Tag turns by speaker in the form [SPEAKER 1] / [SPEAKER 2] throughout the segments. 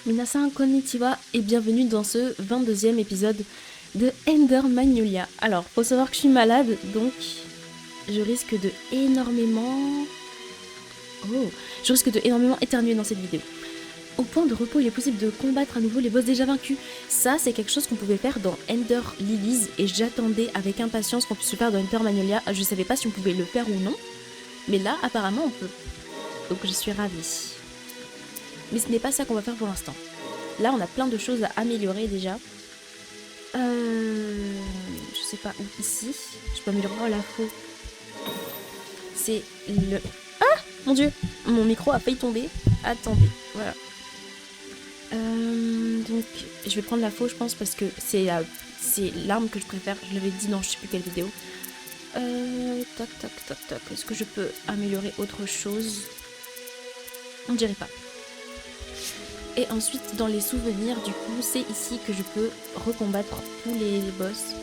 [SPEAKER 1] Minasan konnichiwa et bienvenue dans ce 22e épisode de Ender Magnolia. Alors, faut savoir que je suis malade, donc je risque de énormément éternuer dans cette vidéo. Au point de repos, il est possible de combattre à nouveau les boss déjà vaincus. Ça, c'est quelque chose qu'on pouvait faire dans Ender Lilies et j'attendais avec impatience qu'on puisse le faire dans Ender Magnolia. Je savais pas si on pouvait le faire ou non, mais là, apparemment, on peut. Donc je suis ravie. Mais ce n'est pas ça qu'on va faire pour l'instant. Là, on a plein de choses à améliorer déjà. Je sais pas où, ici. Je peux améliorer la faux. C'est le... Ah mon dieu, mon micro a failli tomber. Attendez, voilà. Donc, je vais prendre la faux, je pense, parce que c'est l'arme que je préfère. Je l'avais dit dans je sais plus quelle vidéo. Tac. Est-ce que je peux améliorer autre chose? On dirait pas. Et ensuite, dans les souvenirs, du coup, c'est ici que je peux recombattre tous les boss.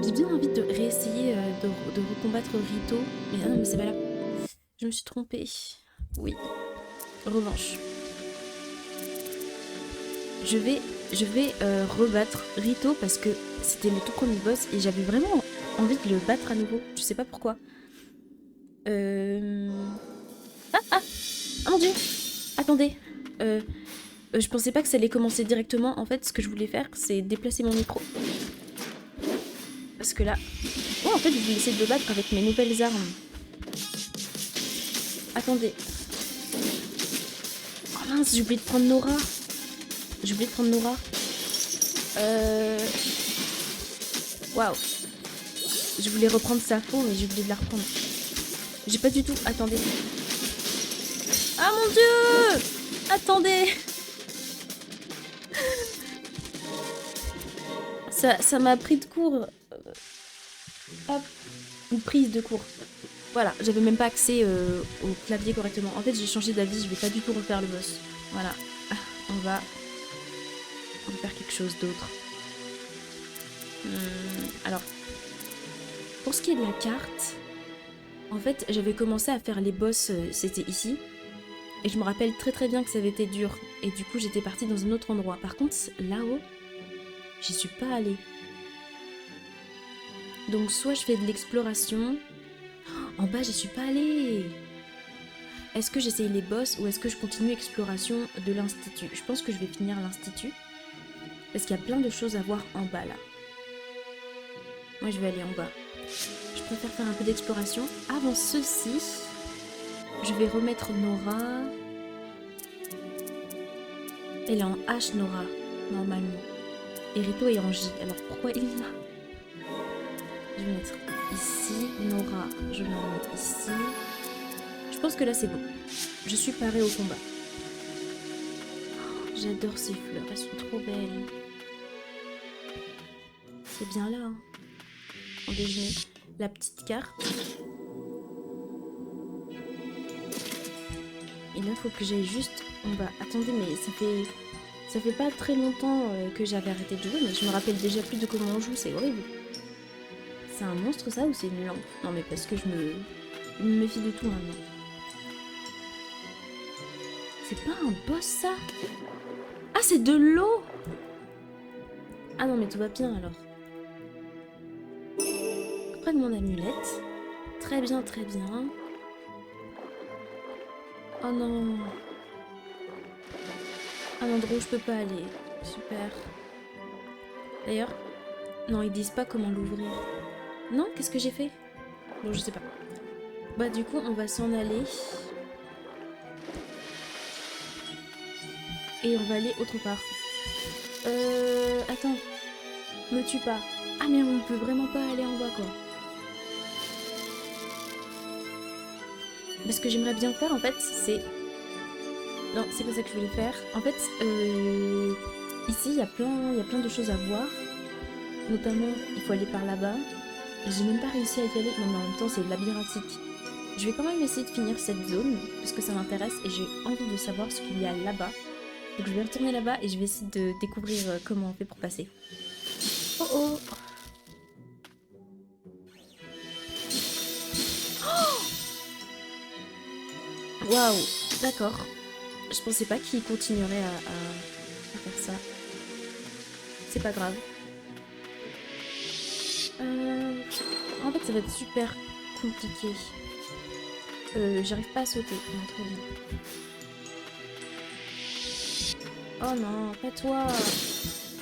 [SPEAKER 1] J'ai bien envie de réessayer de recombattre Rito. Mais non, mais c'est pas là. Je me suis trompée. Oui. Revanche. Je vais rebattre Rito parce que c'était le tout premier boss et j'avais vraiment envie de le battre à nouveau. Je sais pas pourquoi. Ah mon dieu! Attendez. Je pensais pas que ça allait commencer directement. En fait, ce que je voulais faire, c'est déplacer mon micro. Parce que là... Oh, en fait, je vais essayer de le battre avec mes nouvelles armes. Attendez. Oh mince, j'ai oublié de prendre Nora. Waouh. Je voulais reprendre sa faux, mais j'ai oublié de la reprendre. J'ai pas du tout... Attendez. Ah mon dieu! Attendez! Ça m'a pris de court. Hop. Une prise de court. Voilà, j'avais même pas accès au clavier correctement. En fait, j'ai changé d'avis, je vais pas du tout refaire le boss. Voilà. On va faire quelque chose d'autre. Alors, pour ce qui est de la carte, en fait, j'avais commencé à faire les boss, c'était ici. Et je me rappelle très bien que ça avait été dur. Et du coup, j'étais partie dans un autre endroit. Par contre, là-haut, j'y suis pas allée. Donc soit je fais de l'exploration. En bas, j'y suis pas allée. Est-ce que j'essaye les boss ou est-ce que je continue l'exploration de l'institut? Je pense que je vais finir l'institut. Parce qu'il y a plein de choses à voir en bas là. Moi, je vais aller en bas. Je préfère faire un peu d'exploration. Avant ceci, je vais remettre Nora. Elle est en H, Nora, normalement. Et Rito est en J. Alors pourquoi il est là? Je vais mettre ici. Nora, je la remets ici. Je pense que là, c'est bon. Je suis parée au combat. Oh, j'adore ces fleurs. Elles sont trop belles. C'est bien là. Hein. Attendez, je mets la petite carte. Et là, il faut que j'aille juste en bas. Attendez, mais ça fait pas très longtemps que j'avais arrêté de jouer, mais je me rappelle déjà plus de comment on joue, c'est horrible. C'est un monstre ça ou c'est une lampe? Non mais parce que je me méfie de tout maintenant. C'est pas un boss ça? Ah c'est de l'eau! Ah non mais tout va bien alors. Après de mon amulette. Très bien. Oh non. Un endroit où je peux pas aller. Super. D'ailleurs, non ils disent pas comment l'ouvrir. Non, qu'est-ce que j'ai fait? Bon, je sais pas. Bah du coup, on va s'en aller. Et on va aller autre part. Attends. Me tue pas. Ah mais on peut vraiment pas aller en bas quoi. Mais ce que j'aimerais bien faire en fait, c'est... Non, c'est pas ça que je voulais faire. En fait, ici, il y a plein de choses à voir. Notamment, il faut aller par là-bas. J'ai même pas réussi à y aller. Non, mais en même temps, c'est labyrinthique. Je vais quand même essayer de finir cette zone, parce que ça m'intéresse et j'ai envie de savoir ce qu'il y a là-bas. Donc je vais retourner là-bas et je vais essayer de découvrir comment on fait pour passer. Oh. Waouh, d'accord. Je pensais pas qu'il continuerait à ça. C'est pas grave. En fait, ça va être super compliqué. J'arrive pas à sauter. Non, trop bien. Oh non, pas toi.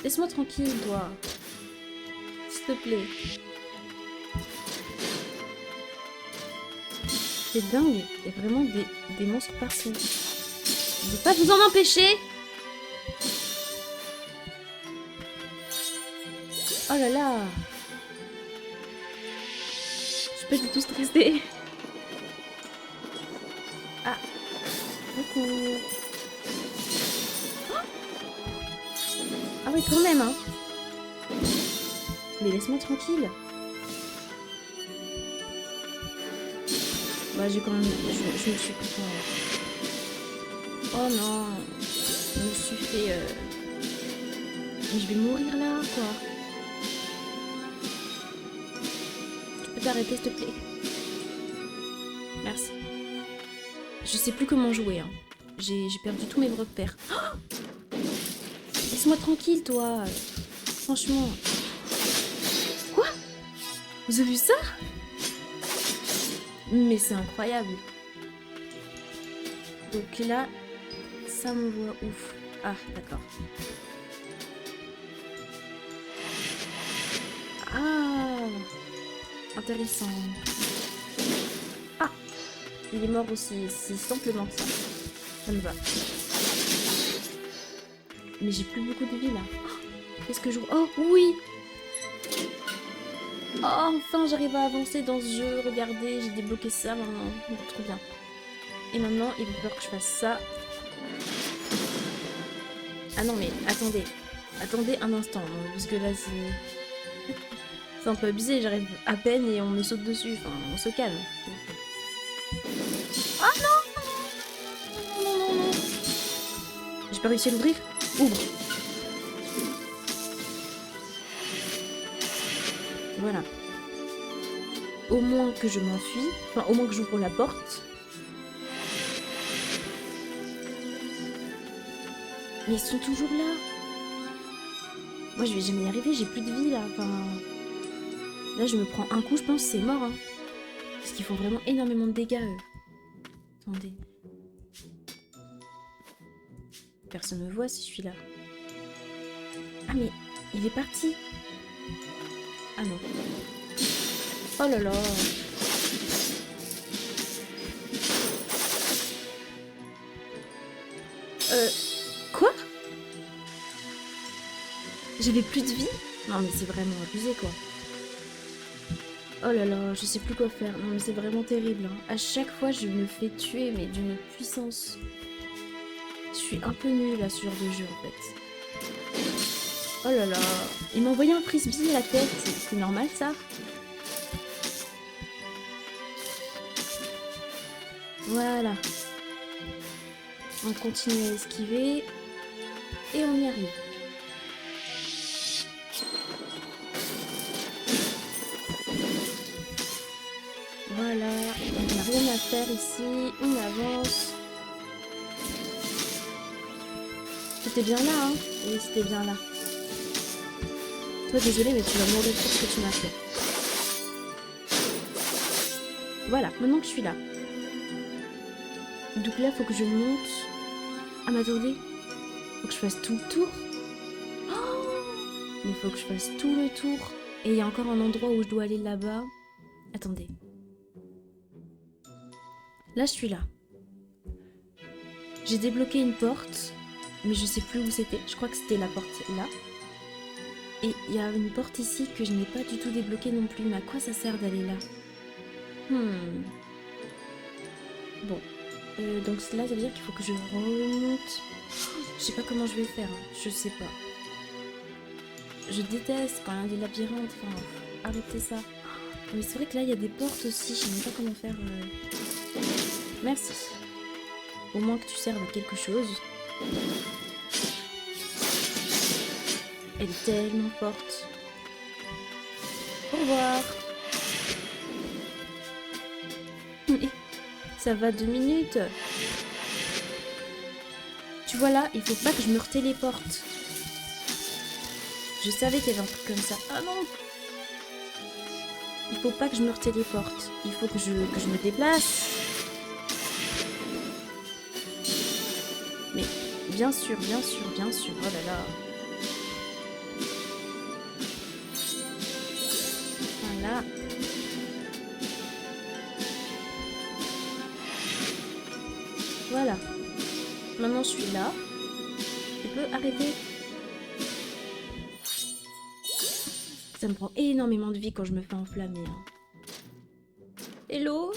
[SPEAKER 1] Laisse-moi tranquille, toi. S'il te plaît. C'est dingue. Il y a vraiment des monstres partout. Je ne peux pas vous en empêcher. Oh là là. Je suis pas du tout stressée. Ah. Coucou. Ah oui, quand même, hein. Mais laisse-moi tranquille. Bah, j'ai quand même... Je me suis pris... Oh non. Je me suis fait... Mais je vais mourir là, quoi. Tu peux t'arrêter, s'il te plaît? Merci. Je sais plus comment jouer, hein. J'ai perdu tous mes repères. Oh, laisse-moi tranquille, toi. Franchement. Quoi? Vous avez vu ça? Mais c'est incroyable. Donc là, ça me voit ouf. Ah, d'accord. Ah, intéressant. Ah, il est mort aussi. C'est simplement ça. Ça me va. Mais j'ai plus beaucoup de vie là. Qu'est-ce que je... Oh, oui! Oh, enfin, j'arrive à avancer dans ce jeu. Regardez, j'ai débloqué ça maintenant. Trop bien. Et maintenant, il va falloir que je fasse ça. Ah non, mais attendez. Attendez un instant. Non, parce que là, c'est... C'est un peu abusé. J'arrive à peine et on me saute dessus. Enfin, on se calme. Ah non! Non, non, non, non. J'ai pas réussi à l'ouvrir. Ouvre. Voilà. Au moins que je m'enfuis. Enfin, au moins que j'ouvre la porte. Mais ils sont toujours là. Moi, je vais jamais y arriver. J'ai plus de vie, là. Enfin... Là, je me prends un coup. Je pense que c'est mort, hein. Parce qu'ils font vraiment énormément de dégâts, eux. Attendez. Personne me voit si je suis là. Ah, mais il est parti. Ah non. Oh là là. Quoi? J'avais plus de vie? Non mais c'est vraiment abusé quoi. Oh là là, je sais plus quoi faire. Non mais c'est vraiment terrible. Hein. À chaque fois je me fais tuer mais d'une puissance. Je suis un peu nulle à ce genre de jeu en fait. Oh là là. Il m'a envoyé un frisbee à la tête. C'est normal ça? Voilà. On continue à esquiver. Et on y arrive. Voilà. On n'a rien à faire ici. On avance. C'était bien là, hein? Oui, c'était bien là. Toi, désolé, mais tu vas mourir pour ce que tu m'as fait. Voilà, maintenant que je suis là. Donc là, faut que je monte. Ah, mais attendez. Faut que je fasse tout le tour. Oh, mais faut que je fasse tout le tour. Et il y a encore un endroit où je dois aller là-bas. Attendez. Là, je suis là. J'ai débloqué une porte. Mais je sais plus où c'était. Je crois que c'était la porte là. Et il y a une porte ici que je n'ai pas du tout débloquée non plus. Mais à quoi ça sert d'aller là? Bon. Donc là, ça veut dire qu'il faut que je remonte. Je sais pas comment je vais faire. Hein. Je sais pas. Je déteste quand il y a des labyrinthes. Enfin, arrêtez ça. Mais c'est vrai que là, il y a des portes aussi. Je sais pas comment faire. Merci. Au moins que tu serves à quelque chose. Elle est tellement forte. Au revoir. Ça va 2 minutes. Tu vois là, il faut pas que je me retéléporte. Je savais qu'il y avait un truc comme ça. Ah non! Il faut pas que je me téléporte. Il faut que je me déplace. Mais bien sûr, bien sûr, bien sûr. Oh là là. Voilà. Voilà. Maintenant je suis là. Tu peux arrêter. Ça me prend énormément de vie quand je me fais enflammer. Hein. Hello?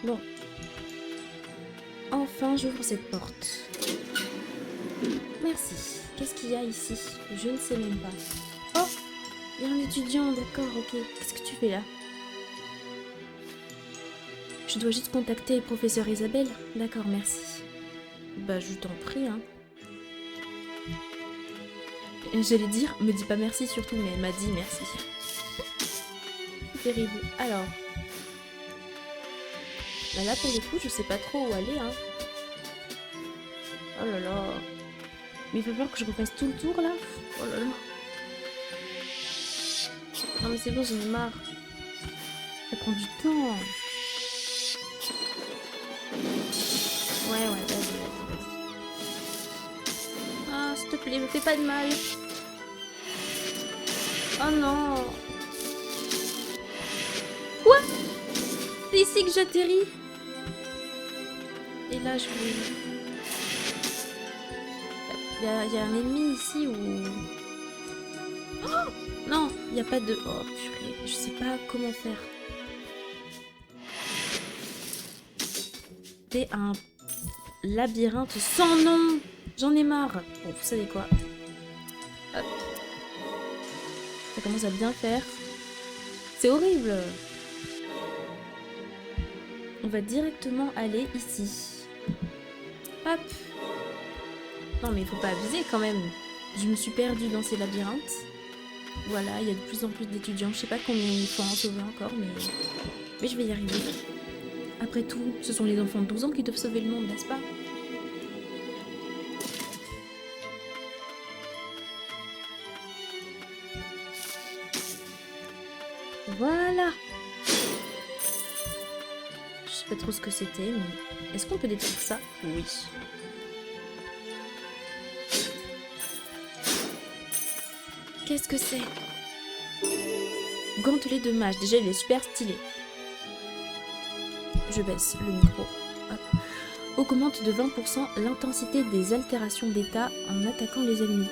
[SPEAKER 1] Bon. Enfin, j'ouvre cette porte. Merci. Qu'est-ce qu'il y a ici? Je ne sais même pas. Oh! Il y a un étudiant, d'accord, ok. Qu'est-ce que tu fais là? Je dois juste contacter professeur Isabelle. D'accord, merci. Bah, je t'en prie, hein. J'allais dire, me dis pas merci surtout, mais elle m'a dit merci. Terrible. Alors. Bah là, pour le coup, je sais pas trop où aller, hein. Oh là là. Mais il va falloir que je refasse tout le tour, là. Oh là là. Non mais c'est bon, j'en ai marre. Ça prend du temps. Ouais, vas-y. Ah, s'il te plaît, me fais pas de mal. Oh non. Quoi? C'est ici que j'atterris. Et là, je vais... Il y a un ennemi ici ou... Oh non, il n'y a pas de... Oh purée, je sais pas comment faire. C'est un labyrinthe sans nom. J'en ai marre. Bon, vous savez quoi? Hop. Ça commence à bien faire. C'est horrible. On va directement aller ici. Hop. Non mais il faut pas abuser quand même. Je me suis perdue dans ces labyrinthes. Voilà, il y a de plus en plus d'étudiants. Je sais pas combien il faut en sauver encore, mais je vais y arriver. Après tout, ce sont les enfants de 12 ans qui doivent sauver le monde, n'est-ce pas? Voilà. Je sais pas trop ce que c'était, mais... Est-ce qu'on peut détruire ça? Oui. Qu'est-ce que c'est? Gantelet de mage. Déjà, il est super stylé. Je baisse le micro. Hop. Augmente de 20% l'intensité des altérations d'état en attaquant les ennemis.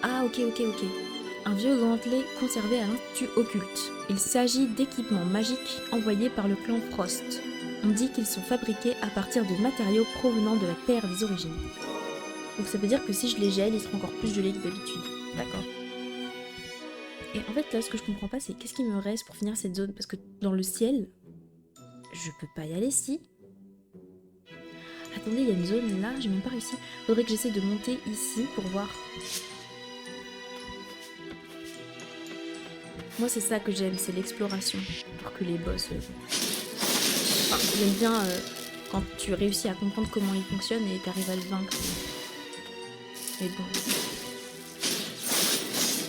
[SPEAKER 1] Ah, ok. Un vieux gantelet conservé à l'Institut Occulte. Il s'agit d'équipements magiques envoyés par le clan Frost. On dit qu'ils sont fabriqués à partir de matériaux provenant de la Terre des origines. Donc ça veut dire que si je les gèle, ils seront encore plus gelés que d'habitude. D'accord. Et en fait, là, ce que je comprends pas, c'est qu'est-ce qu'il me reste pour finir cette zone? Parce que dans le ciel, je peux pas y aller si. Attendez, il y a une zone là, j'ai même pas réussi. Faudrait que j'essaie de monter ici pour voir. Moi, c'est ça que j'aime, c'est l'exploration. Pour que les boss... Enfin, j'aime bien quand tu réussis à comprendre comment ils fonctionnent et t'arrives à le vaincre. Mais bon...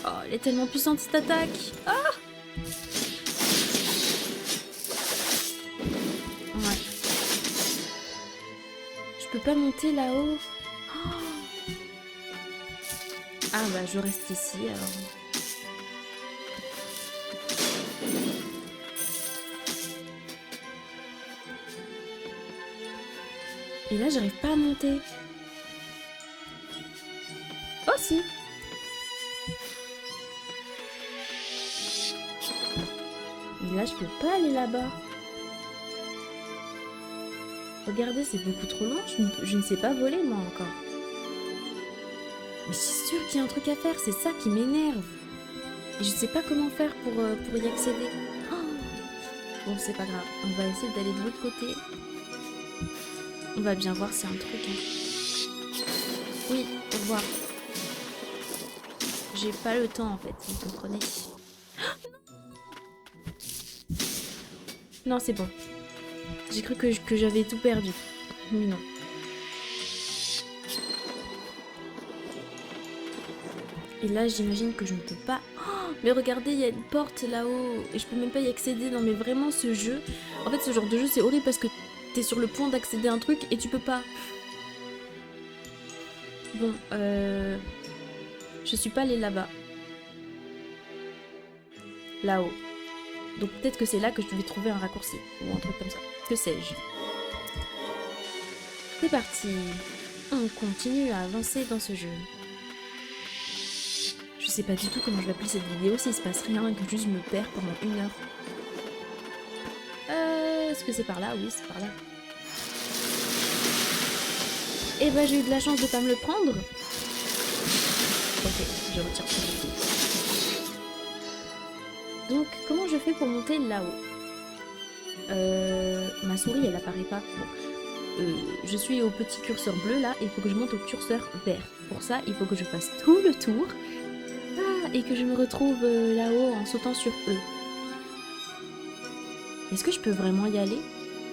[SPEAKER 1] Oh, elle est tellement puissante cette attaque. Ah! Ouais. Je peux pas monter là-haut. Oh. Ah bah je reste ici alors. Et là j'arrive pas à monter. Oh si. Et là je peux pas aller là-bas. Regardez, c'est beaucoup trop loin, je ne sais pas voler moi encore. Mais je suis sûre qu'il y a un truc à faire, c'est ça qui m'énerve. Et je sais pas comment faire pour y accéder. Oh, bon, c'est pas grave, on va essayer d'aller de l'autre côté. On va bien voir s'il y a un truc. Hein. Oui, au revoir. J'ai pas le temps en fait, vous comprenez. Non, c'est bon. J'ai cru que j'avais tout perdu. Mais non. Et là, j'imagine que je ne peux pas... Oh, mais regardez, il y a une porte là-haut. Et je peux même pas y accéder. Non, mais vraiment, ce jeu... En fait, ce genre de jeu, c'est horrible parce que t'es sur le point d'accéder à un truc et tu peux pas. Bon, je suis pas allée là-bas. Là-haut. Donc peut-être que c'est là que je devais trouver un raccourci. Ou un truc comme ça. Que sais-je. C'est parti. On continue à avancer dans ce jeu. Je sais pas du tout comment je vais appeler cette vidéo s'il se passe rien et que juste je me perds pendant 1 heure. Est-ce que c'est par là? Oui, c'est par là. Eh ben j'ai eu de la chance de pas me le prendre. Ok, je retire ce que j'ai dit. Donc, comment je fais pour monter là-haut? Ma souris, elle apparaît pas. Bon. Je suis au petit curseur bleu là, et il faut que je monte au curseur vert. Pour ça, il faut que je fasse tout le tour. Ah, et que je me retrouve là-haut en sautant sur eux. Est-ce que je peux vraiment y aller?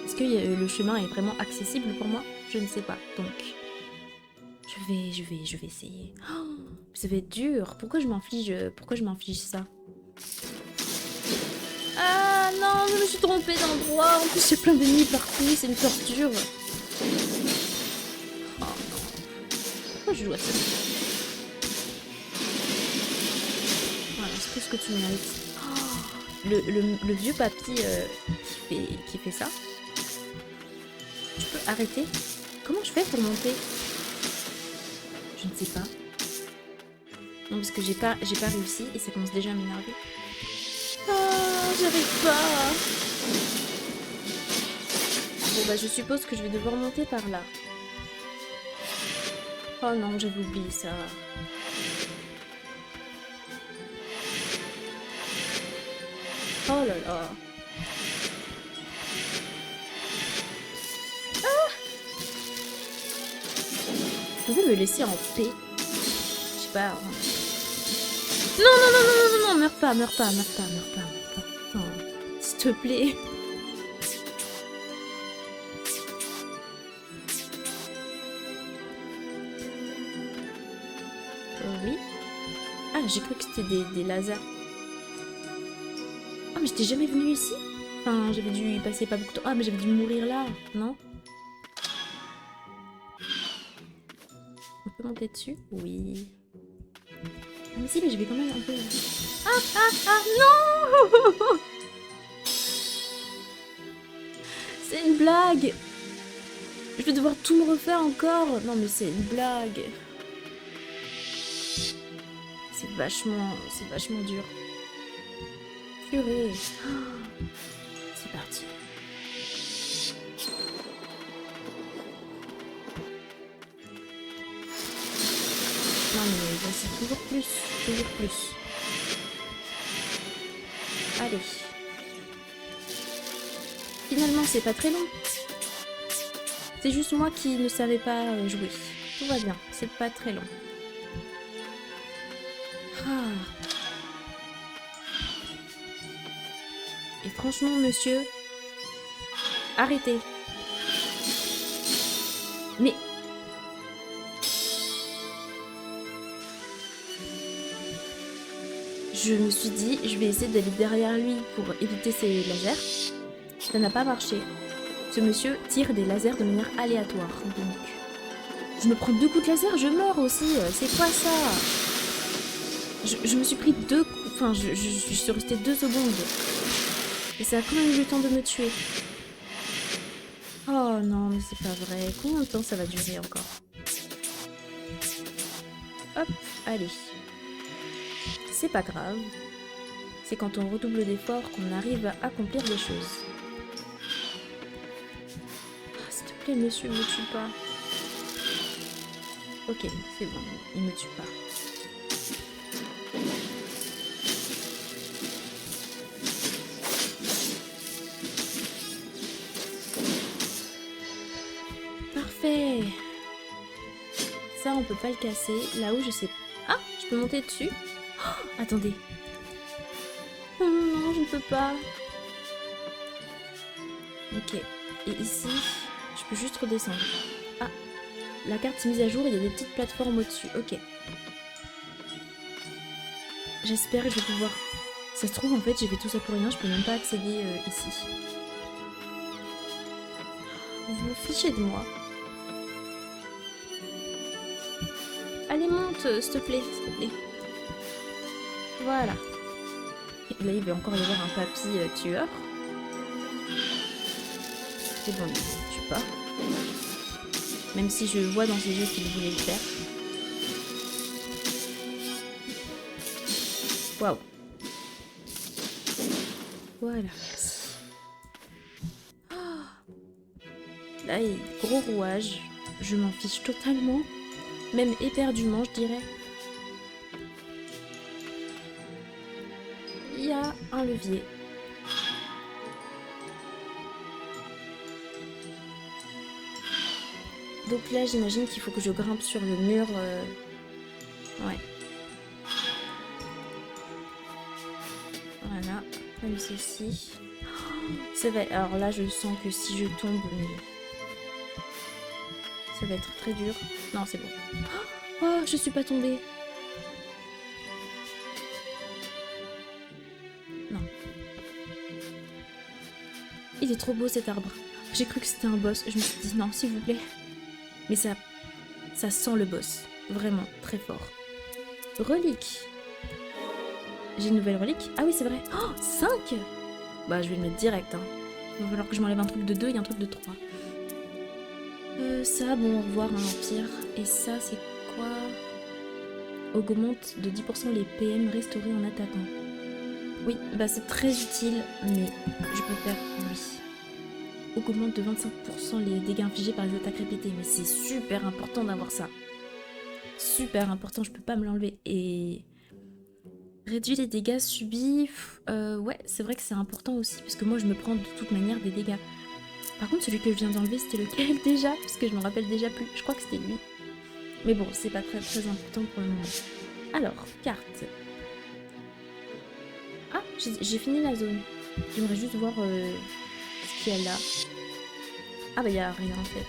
[SPEAKER 1] Est-ce que le chemin est vraiment accessible pour moi? Je ne sais pas. Donc, je vais essayer. Oh, ça va être dur. Pourquoi je m'inflige ça? Ah non, je me suis trompée d'endroit. En plus, il y a plein d'ennemis partout. C'est une torture. Oh non. Pourquoi je joue à ça? Voilà, c'est tout ce que tu mérites. Oh, le vieux papy qui fait ça. Je peux arrêter? Comment je fais pour monter? Je ne sais pas. Non, parce que j'ai pas réussi et ça commence déjà à m'énerver. Ah, j'arrive pas. Bon bah je suppose que je vais devoir monter par là. Oh non, j'avais oublié ça. Oh là là. Ah! Vous pouvez me laisser en paix? Je sais pas. Non, non, non, non, non, non, meurs pas, meurs pas, meurs pas, meurs pas, meurs pas. Attends, s'il te plaît. Oui. Ah, j'ai cru que c'était des lasers. Ah, mais j'étais jamais venue ici? Enfin, j'avais dû y passer pas beaucoup de temps. Ah, mais j'avais dû mourir là, non? On peut monter dessus? Oui. Ah, mais si, mais je vais quand même un peu... Ah, ah, ah, non! C'est une blague! Je vais devoir tout me refaire encore! Non, mais c'est une blague! C'est vachement dur. Purée! C'est parti. Non mais vas-y, toujours plus, toujours plus. Allez. Finalement, c'est pas très long. C'est juste moi qui ne savais pas jouer. Tout va bien, c'est pas très long. Ah. Et franchement, monsieur, arrêtez. Mais... Je me suis dit, je vais essayer d'aller derrière lui pour éviter ses lasers. Ça n'a pas marché. Ce monsieur tire des lasers de manière aléatoire. Donc, je me prends 2 coups de laser, je meurs aussi. C'est quoi ça? Je me suis pris 2 coups. Enfin, je suis restée 2 secondes. Et ça a quand même eu le temps de me tuer. Oh non, mais c'est pas vrai. Combien de temps ça va durer encore? Hop, allez. C'est pas grave. C'est quand on redouble d'efforts qu'on arrive à accomplir des choses. Ah, s'il te plaît, monsieur, me tue pas. Ok, c'est bon, il me tue pas. Parfait. Ça, on peut pas le casser. Là-haut, je sais... Ah, je peux monter dessus. Oh, attendez. Oh non, je ne peux pas. Ok. Et ici... Je peux juste redescendre. Ah, la carte mise à jour, il y a des petites plateformes au-dessus. Ok. J'espère que je vais pouvoir... Ça se trouve, en fait, j'ai fait tout ça pour rien, je peux même pas accéder ici. Vous vous fichez de moi. Allez, monte, s'il te plaît, s'il te plaît. Voilà. Et là, il va encore y avoir un papy tueur. C'est bon, il ne tue pas. Même si je vois dans ses yeux qu'il voulait le faire. Waouh. Voilà, merci. Oh. Là, il y a gros rouage. Je m'en fiche totalement. Même éperdument, je dirais. Il y a un levier. Donc là, j'imagine qu'il faut que je grimpe sur le mur. Ouais. Voilà. Comme ceci. Oh, ça va... Alors là, je sens que si je tombe... Ça va être très dur. Non, c'est bon. Oh, je suis pas tombée. Non. Il est trop beau cet arbre. J'ai cru que c'était un boss. Je me suis dit non, s'il vous plaît. Mais ça sent le boss. Vraiment, très fort. Relique. J'ai une nouvelle relique. Ah oui, c'est vrai. Oh, 5. Bah, je vais le mettre direct. Hein. Il va falloir que je m'enlève un truc de 2 et un truc de 3. Ça, bon, au revoir, un empire. Et ça, c'est quoi? Augmente de 10% les PM restaurés en attaquant. Oui, bah c'est très utile, mais je préfère lui. Augmente de 25% les dégâts infligés par les attaques répétées. Mais c'est super important d'avoir ça. Super important, je peux pas me l'enlever. Et... réduit les dégâts subis. Ouais, c'est vrai que c'est important aussi, parce que moi, je me prends de toute manière des dégâts. Par contre, celui que je viens d'enlever, c'était lequel déjà? Parce que je me rappelle déjà plus. Je crois que c'était lui. Mais bon, c'est pas très important pour le moment. Alors, carte. Ah, j'ai fini la zone. J'aimerais juste voir ce qu'il y a là. Ah bah il n'y a rien en fait.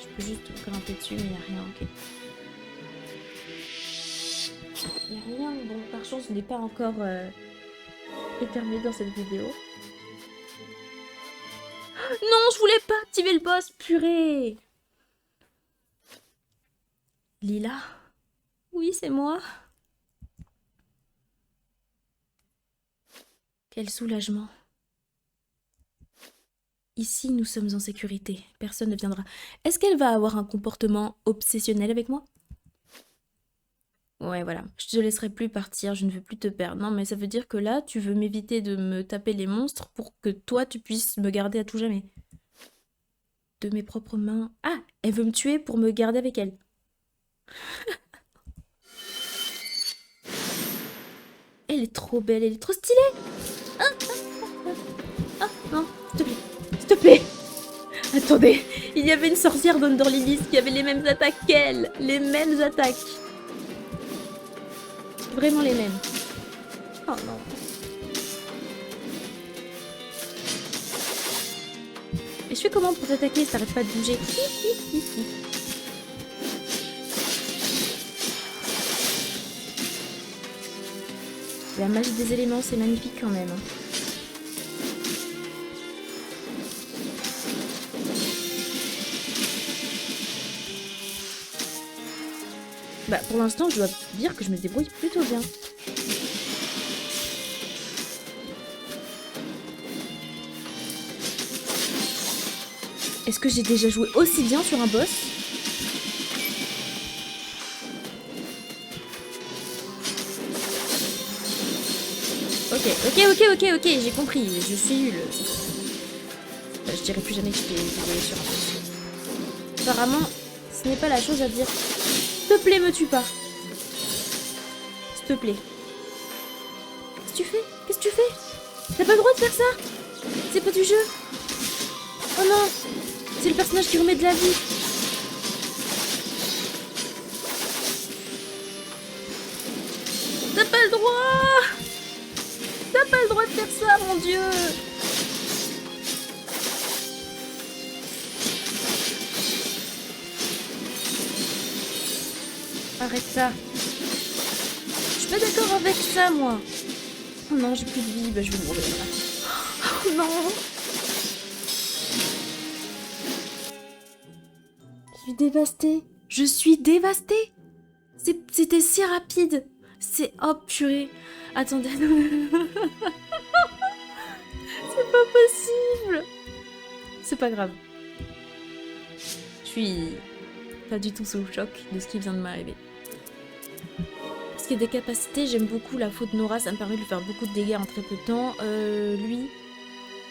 [SPEAKER 1] Je peux juste grimper dessus, mais il n'y a rien, ok. Il n'y a rien. Bon, par chance, je n'ai pas encore éternué dans cette vidéo. Non, je voulais pas activer le boss, purée. Lila? Oui, c'est moi. Quel soulagement. Ici, nous sommes en sécurité. Personne ne viendra. Est-ce qu'elle va avoir un comportement obsessionnel avec moi? Ouais, voilà. Je te laisserai plus partir, je ne veux plus te perdre. Non, mais ça veut dire que là, tu veux m'éviter de me taper les monstres pour que toi, tu puisses me garder à tout jamais. De mes propres mains. Ah, elle veut me tuer pour me garder avec elle. Elle est trop belle, elle est trop stylée. Ah, non, s'il te plaît. S'il te plaît. Attendez, il y avait une sorcière d'Under Lilies qui avait les mêmes attaques qu'elle. Les mêmes attaques. Vraiment les mêmes. Oh non. Et je fais comment pour t'attaquer? Ça arrête pas de bouger. La magie des éléments, c'est magnifique quand même. Bah pour l'instant, je dois dire que je me débrouille plutôt bien. Est-ce que j'ai déjà joué aussi bien sur un boss? Ok, j'ai compris, je suis nulle. Je dirais plus jamais que je joué sur un boss. Apparemment, ce n'est pas la chose à dire. S'il te plaît, me tue pas. S'il te plaît. Qu'est-ce que tu fais? Qu'est-ce que tu fais? T'as pas le droit de faire ça? C'est pas du jeu. Oh non! C'est le personnage qui remet de la vie. T'as pas le droit! T'as pas le droit de faire ça, mon Dieu! Arrête ça. Je suis pas d'accord avec ça, moi. Oh non, j'ai plus de vie. Bah, je vais mourir. Oh non. Je suis dévastée. Je suis dévastée. C'était si rapide. C'est... Oh, purée. Attendez. C'est pas possible. C'est pas grave. Je suis pas du tout sous le choc de ce qui vient de m'arriver. Parce qu'il y a des capacités, j'aime beaucoup la faute de Nora, ça me permet de lui faire beaucoup de dégâts en très peu de temps. Lui,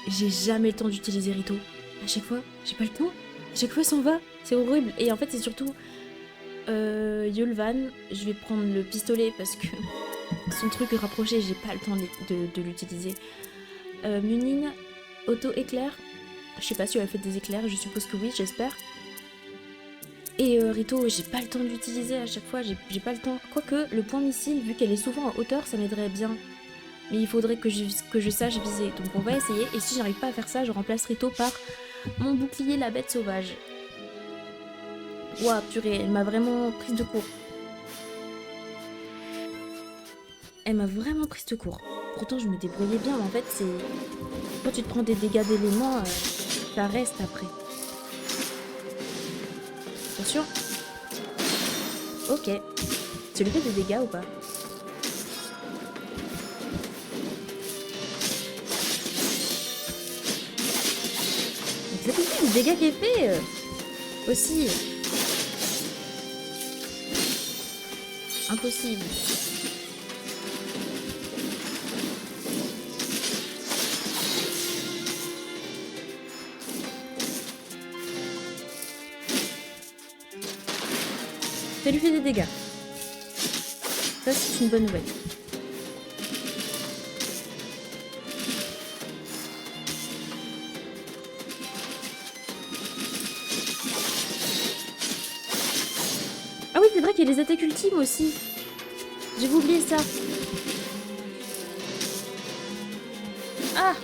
[SPEAKER 1] j'ai jamais le temps d'utiliser Rito. À chaque fois, j'ai pas le temps. À chaque fois, il s'en va. C'est horrible. Et en fait, c'est surtout Yulvan. Je vais prendre le pistolet parce que son truc rapproché, j'ai pas le temps de l'utiliser. Munin, auto-éclair. Je sais pas si elle a fait des éclairs, je suppose que oui, j'espère. Et Rito, j'ai pas le temps d'utiliser à chaque fois, j'ai pas le temps. Quoique, le point missile, vu qu'elle est souvent en hauteur, ça m'aiderait bien. Mais il faudrait que je sache viser. Donc on va essayer, et si j'arrive pas à faire ça, je remplace Rito par mon bouclier, la bête sauvage. Ouah, purée, elle m'a vraiment prise de court. Elle m'a vraiment prise de court. Pourtant, je me débrouillais bien, mais en fait, c'est... Quand tu te prends des dégâts d'éléments, ça reste après. Bien sûr. Ok. Tu lui fais des dégâts ou pas? C'est possible, les dégâts qu'il fait aussi. Impossible. Ça lui fait des dégâts. Ça, c'est une bonne nouvelle. Ah oui, c'est vrai qu'il y a les attaques ultimes aussi. J'ai oublié ça. Ah!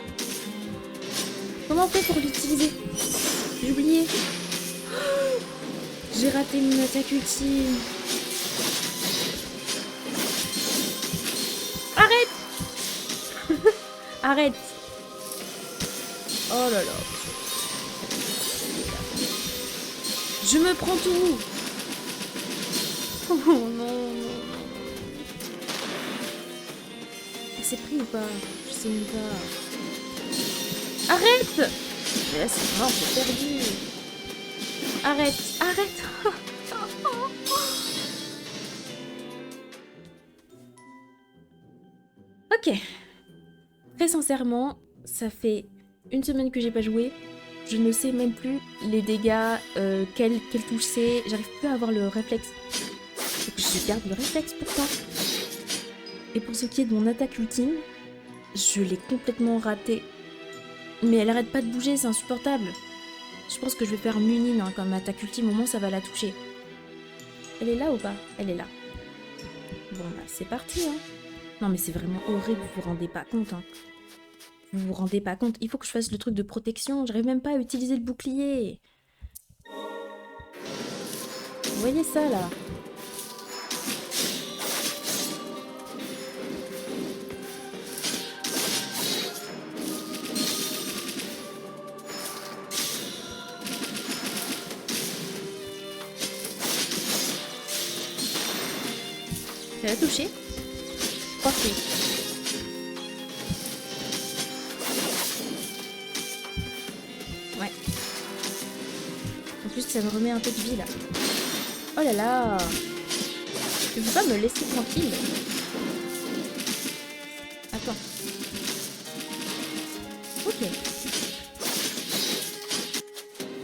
[SPEAKER 1] Comment on fait pour l'utiliser? J'ai oublié. J'ai raté mon attaque ultime. Arrête. Arrête. Oh là là. Je me prends tout. Oh non, non, non. C'est pris ou pas? Je sais même pas. Arrête. Mais là c'est mort, j'ai perdu. Arrête, arrête. Ok. Très sincèrement, ça fait une semaine que j'ai pas joué. Je ne sais même plus les dégâts, quelle touche c'est. J'arrive plus à avoir le réflexe. Je garde le réflexe pourtant. Et pour ce qui est de mon attaque ultime, je l'ai complètement ratée. Mais elle arrête pas de bouger, c'est insupportable. Je pense que je vais faire Munin hein, comme attaque ultime, au moins ça va la toucher. Elle est là ou pas? Elle est là. Bon bah c'est parti hein. Non mais c'est vraiment horrible, vous vous rendez pas compte hein. Vous vous rendez pas compte, il faut que je fasse le truc de protection, j'arrive même pas à utiliser le bouclier. Vous voyez ça là? Ça va toucher? Parfait. Ouais. En plus, ça me remet un peu de vie là. Oh là là! Tu peux pas me laisser tranquille? Attends. Ok.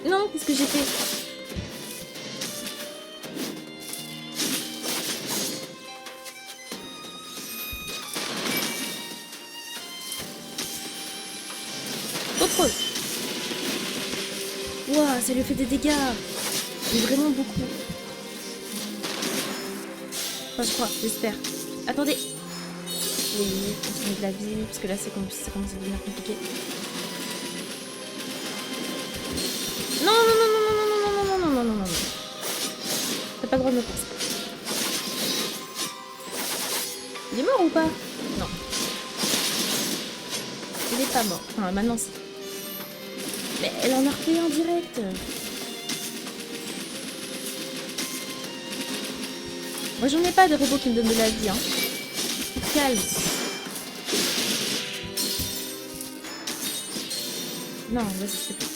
[SPEAKER 1] Non, qu'est-ce que j'ai fait? Contrôle. Ouah, ça lui fait des dégâts. Mais vraiment beaucoup. Enfin, je crois, j'espère. Attendez. Oui, on met de la vie, parce que là, ça commence à devenir compliqué. Non, non, non, non, non, non, non, non, non, non, non, non, non. T'as pas le droit de me faire ça. mort ou pas? Non. Il est pas mort. Enfin, maintenant c'est... Mais elle en a refait un direct. Moi j'en ai pas de robots qui me donnent de la vie, hein. Calme. Non, vas-y, s'il te plaît.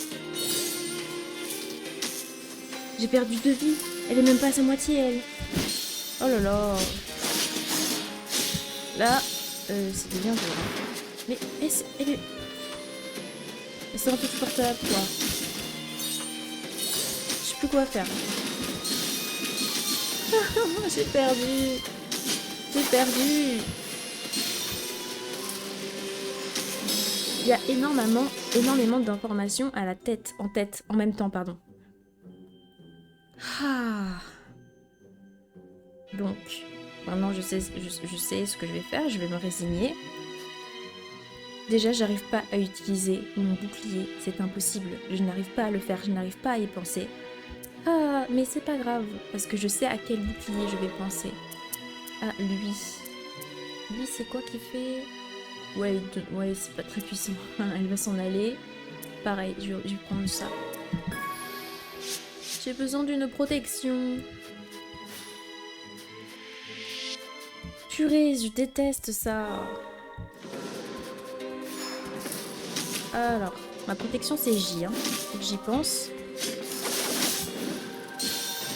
[SPEAKER 1] J'ai perdu 2 vies. Elle est même pas à sa moitié, elle. Oh là là. Là, c'est bien dur. Mais elle est... C'est un peu supportable, quoi. Je sais plus quoi faire. J'ai perdu. J'ai perdu. Il y a énormément d'informations à la tête, en même temps, pardon. Ah. Donc, maintenant je sais ce que je vais faire, je vais me résigner. Déjà, j'arrive pas à utiliser mon bouclier, c'est impossible. Je n'arrive pas à le faire, je n'arrive pas à y penser. Ah, mais c'est pas grave, parce que je sais à quel bouclier je vais penser. Ah, lui. Lui, c'est quoi qu'il fait? Ouais, c'est pas très puissant. Elle va s'en aller. Pareil, je vais prendre ça. J'ai besoin d'une protection. Purée, je déteste ça. Alors, ma protection c'est J, hein. Faut que j'y pense.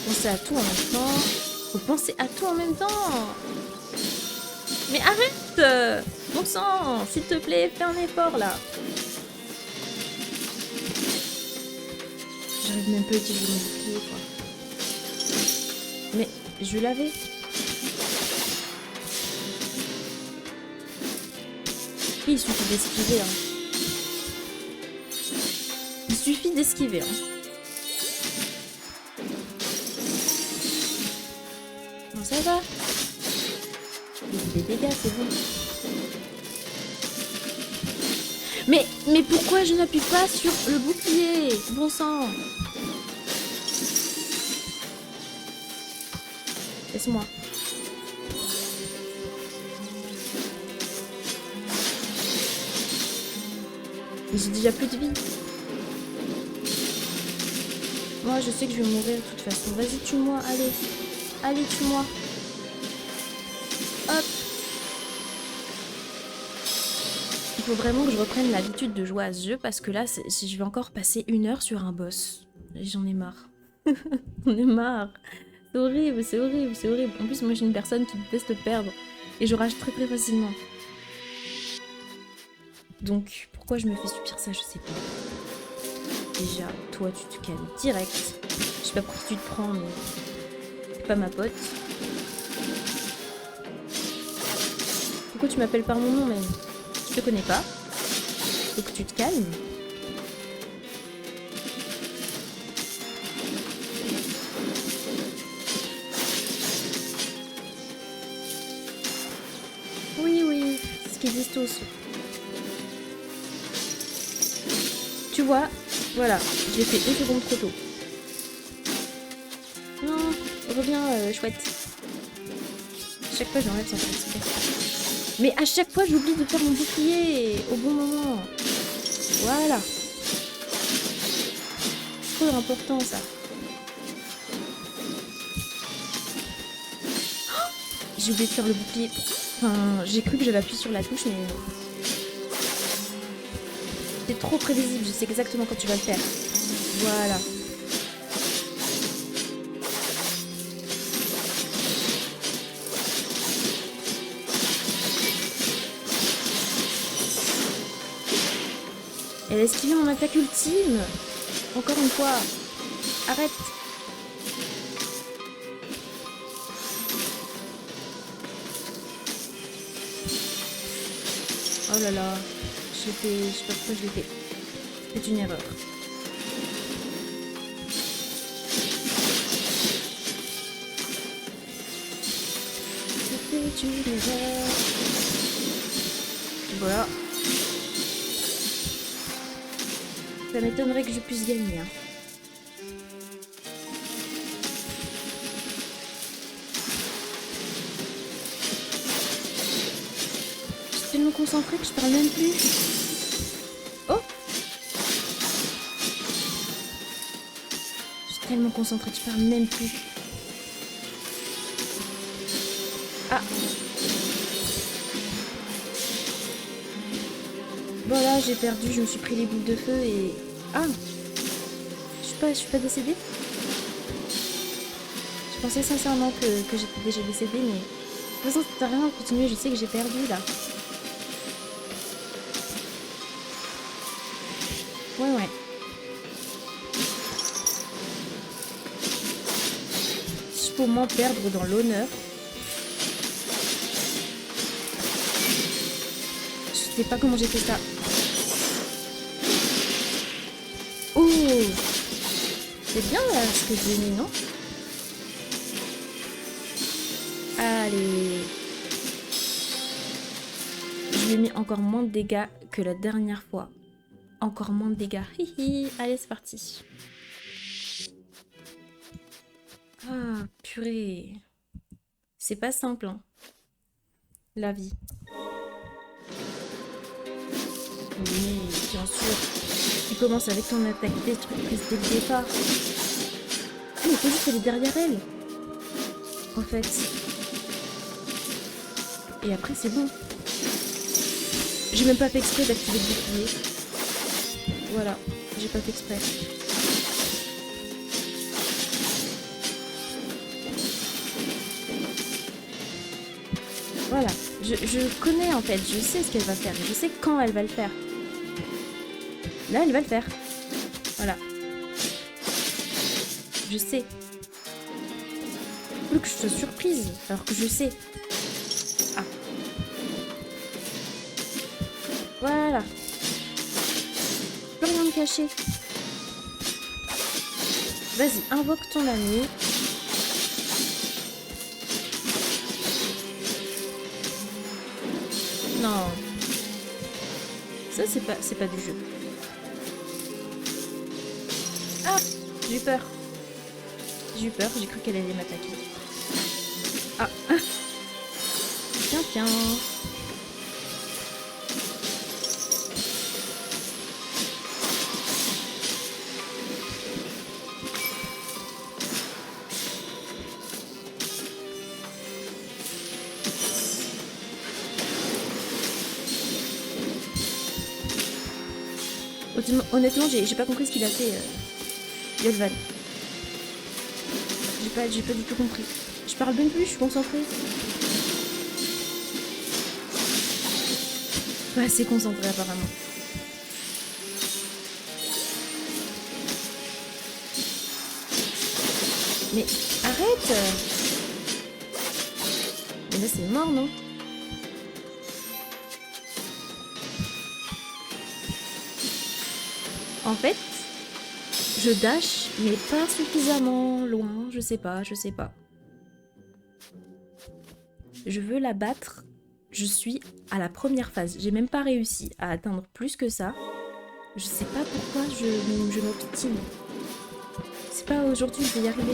[SPEAKER 1] Penser à tout en même temps. Faut penser à tout en même temps. Mais arrête! Bon sang, s'il te plaît, fais un effort là. J'arrive même pas à utiliser mon bouclier, quoi. Mais je l'avais. Oui, il suffit d'esquiver, hein. Il suffit d'esquiver, hein. Non, ça va. Des dégâts, c'est bon. Mais pourquoi je n'appuie pas sur le bouclier? Bon sang. Laisse-moi. J'ai déjà plus de vie. Moi, je sais que je vais mourir de toute façon. Vas-y, tue-moi, allez. Allez, tue-moi. Hop. Il faut vraiment que je reprenne l'habitude de jouer à ce jeu parce que là, si je vais encore passer 1 heure sur un boss. J'en ai marre. J'en ai marre. C'est horrible, c'est horrible, c'est horrible. En plus, moi, je suis une personne qui déteste perdre. Et je rage très très facilement. Donc, pourquoi je me fais subir ça, je sais pas. Déjà, toi, tu te calmes direct. Je sais pas pour qui tu te prends, mais t'es pas ma pote. Pourquoi tu m'appelles par mon nom, même? Je te connais pas. Donc tu te calmes. Oui, c'est ce qu'ils disent tous. Tu vois, voilà, je l'ai fait 1 seconde trop tôt. Non, reviens, chouette. À chaque fois, je l'enlève sans faire exprès. Mais à chaque fois, j'oublie de faire mon bouclier au bon moment. Voilà. C'est trop important, ça. Oh, j'ai oublié de faire le bouclier. Enfin, j'ai cru que j'avais appuyé sur la touche, mais non. C'est trop prévisible, je sais exactement quand tu vas le faire. Voilà. Elle a esquivé mon attaque ultime. Encore une fois. Arrête. Oh là là. Je sais pas pourquoi je l'ai fait. C'est une erreur. C'était une erreur. Voilà. Ça m'étonnerait que je puisse gagner. Hein. tellement concentrée que je parle même plus. Oh! Je suis tellement concentrée que je parle même plus. Ah! Voilà, j'ai perdu, je me suis pris les boules de feu et... Ah! Je suis pas décédée? Je pensais sincèrement que j'étais déjà décédée, mais... De toute façon, ça sert à rien de continuer, je sais que j'ai perdu, là. Ouais. Si je peux au moins perdre dans l'honneur. Je sais pas comment j'ai fait ça. Oh! C'est bien là ce que j'ai mis, non? Allez. Je lui ai mis encore moins de dégâts que la dernière fois. Encore moins de dégâts. Hihi. Allez, c'est parti. Ah, purée. C'est pas simple, hein. La vie. Oui, bien sûr. Tu commences avec ton attaque destructrice dès le départ. Mais il faut juste aller derrière elle. En fait. Et après, c'est bon. J'ai même pas fait exprès d'activer le bouclier. Voilà, j'ai pas fait exprès. Voilà, je connais en fait, je sais ce qu'elle va faire, je sais quand elle va le faire. Là, elle va le faire. Voilà. Je sais. Faut que je sois surprise, alors que je sais. Ah. Voilà. Plus rien me cacher. Vas-y, invoque ton ami. Non. Ça, c'est pas du jeu. Ah, j'ai eu peur. J'ai eu peur, j'ai cru qu'elle allait m'attaquer. Ah. Tiens. Honnêtement, j'ai pas compris ce qu'il a fait, Yolvan. J'ai pas du tout compris. Je parle même plus, je suis concentrée. Pas assez concentrée apparemment. Mais arrête! Mais là c'est mort, non? En fait, je dash, mais pas suffisamment loin, je sais pas. Je veux la battre, je suis à la première phase. J'ai même pas réussi à atteindre plus que ça. Je sais pas pourquoi je m'obstine. C'est pas aujourd'hui, je vais y arriver.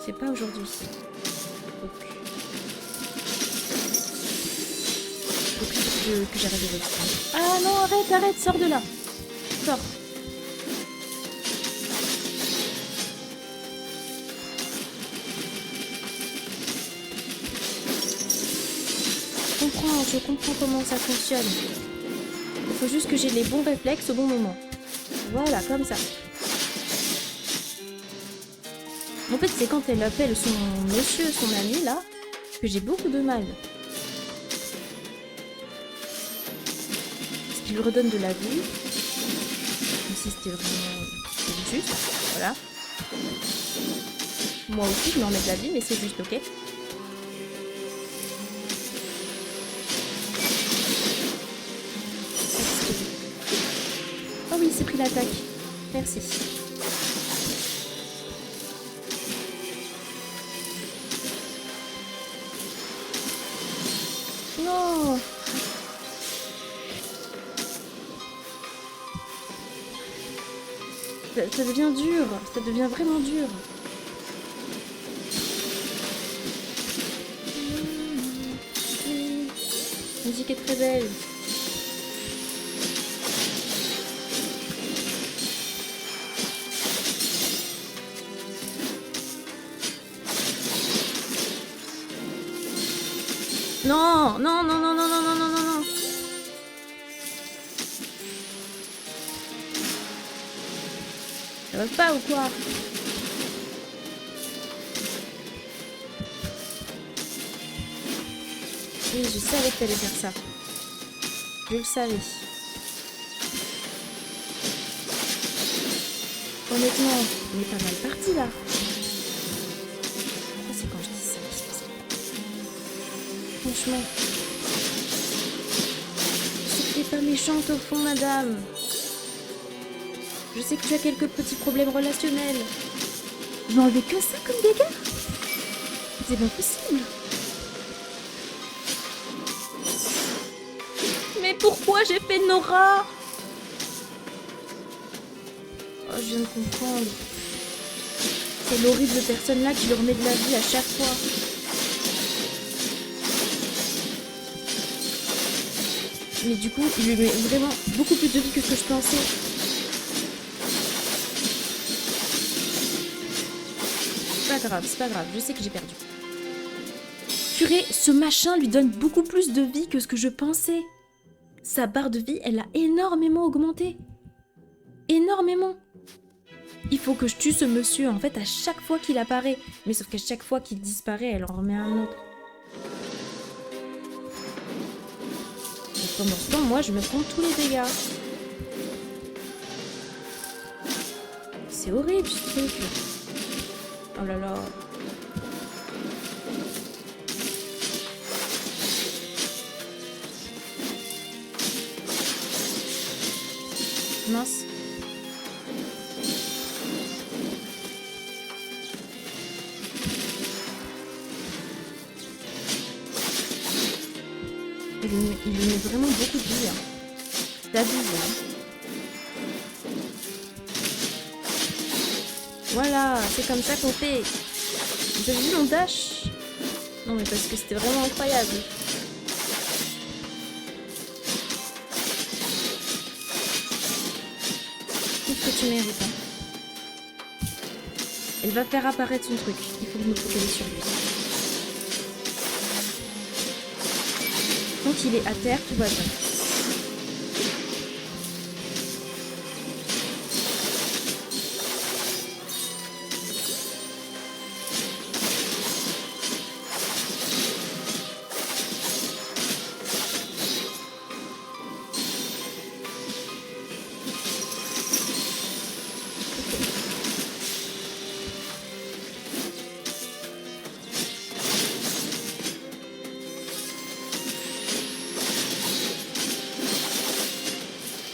[SPEAKER 1] C'est pas aujourd'hui. Que j'arrête de reprendre. Ah non, arrête, sors de là. Sors. Je comprends comment ça fonctionne. Il faut juste que j'ai les bons réflexes au bon moment. Voilà, comme ça. En fait, c'est quand elle appelle son monsieur, son ami, là, que j'ai beaucoup de mal. Parce qu'il lui redonne de la vie. Comme si c'était vraiment juste. Voilà. Moi aussi, je m'en mets de la vie, mais c'est juste ok. Oh oui, il s'est pris l'attaque. Merci. Non. Ça devient dur. Ça devient vraiment dur. musique est très belle. Non, non, non, non, non, non, non, non, non, non. Ça va pas ou quoi? Oui, je savais que t'allais faire ça. Je le savais. Honnêtement, on est pas mal parti là. Ça, c'est quand je dis ça. Franchement. Je sais que t'es pas méchante au fond, madame. Je sais que tu as quelques petits problèmes relationnels. Je vais enlever que ça comme dégâts? C'est pas possible. Mais pourquoi j'ai fait Nora? Oh, je viens de comprendre. C'est l'horrible personne là qui leur met de la vie à chaque fois. Mais du coup, il lui met vraiment beaucoup plus de vie que ce que je pensais. C'est pas grave, je sais que j'ai perdu. Purée, ce machin lui donne beaucoup plus de vie que ce que je pensais. Sa barre de vie, elle a énormément augmenté. Énormément. Il faut que je tue ce monsieur, en fait, à chaque fois qu'il apparaît. Mais sauf qu'à chaque fois qu'il disparaît, elle en remet un autre. Et pendant ce temps, moi, je me prends tous les dégâts. C'est horrible, ce truc. Oh là là. Mince. Il lui met vraiment beaucoup de vie. D'abus, Voilà, c'est comme ça qu'on fait. Vous avez vu mon dash? Non mais parce que c'était vraiment incroyable. Tout ce que tu mérites. Hein. Elle va faire apparaître son truc. Il faut que je me focalise sur lui. Donc il est à terre, tout va bien.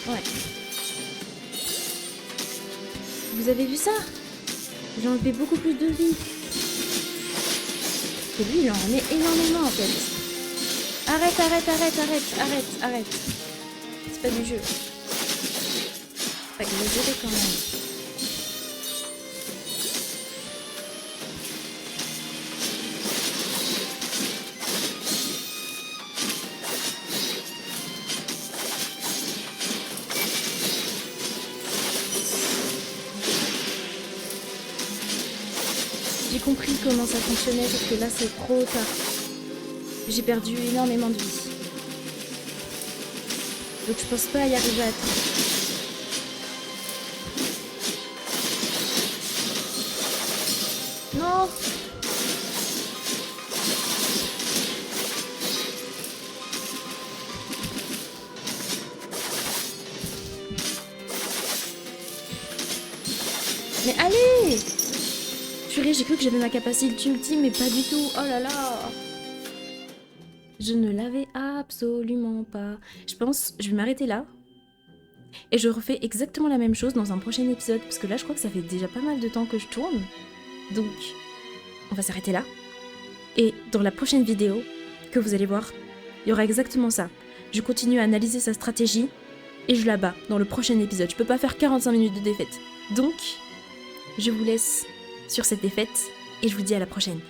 [SPEAKER 1] Ouais. Vous avez vu ça? J'ai enlevé beaucoup plus de vie. Et lui, il en remet énormément en fait. Arrête, arrête, arrête, arrête, arrête, arrête. C'est pas du jeu. Pas exagéré quand même. J'ai compris comment ça fonctionnait, parce que là c'est trop tard. J'ai perdu énormément de vie. Donc je pense pas y arriver à temps. Non! Mais allez! Purée, j'ai cru que j'avais ma capacité ultime, mais pas du tout. Oh là là! Je ne l'avais absolument pas. Je pense, je vais m'arrêter là. Et je refais exactement la même chose dans un prochain épisode, parce que là, je crois que ça fait déjà pas mal de temps que je tourne. Donc, on va s'arrêter là. Et dans la prochaine vidéo que vous allez voir, il y aura exactement ça. Je continue à analyser sa stratégie et je la bats dans le prochain épisode. Je peux pas faire 45 minutes de défaite. Donc, je vous laisse sur cette défaite et je vous dis à la prochaine.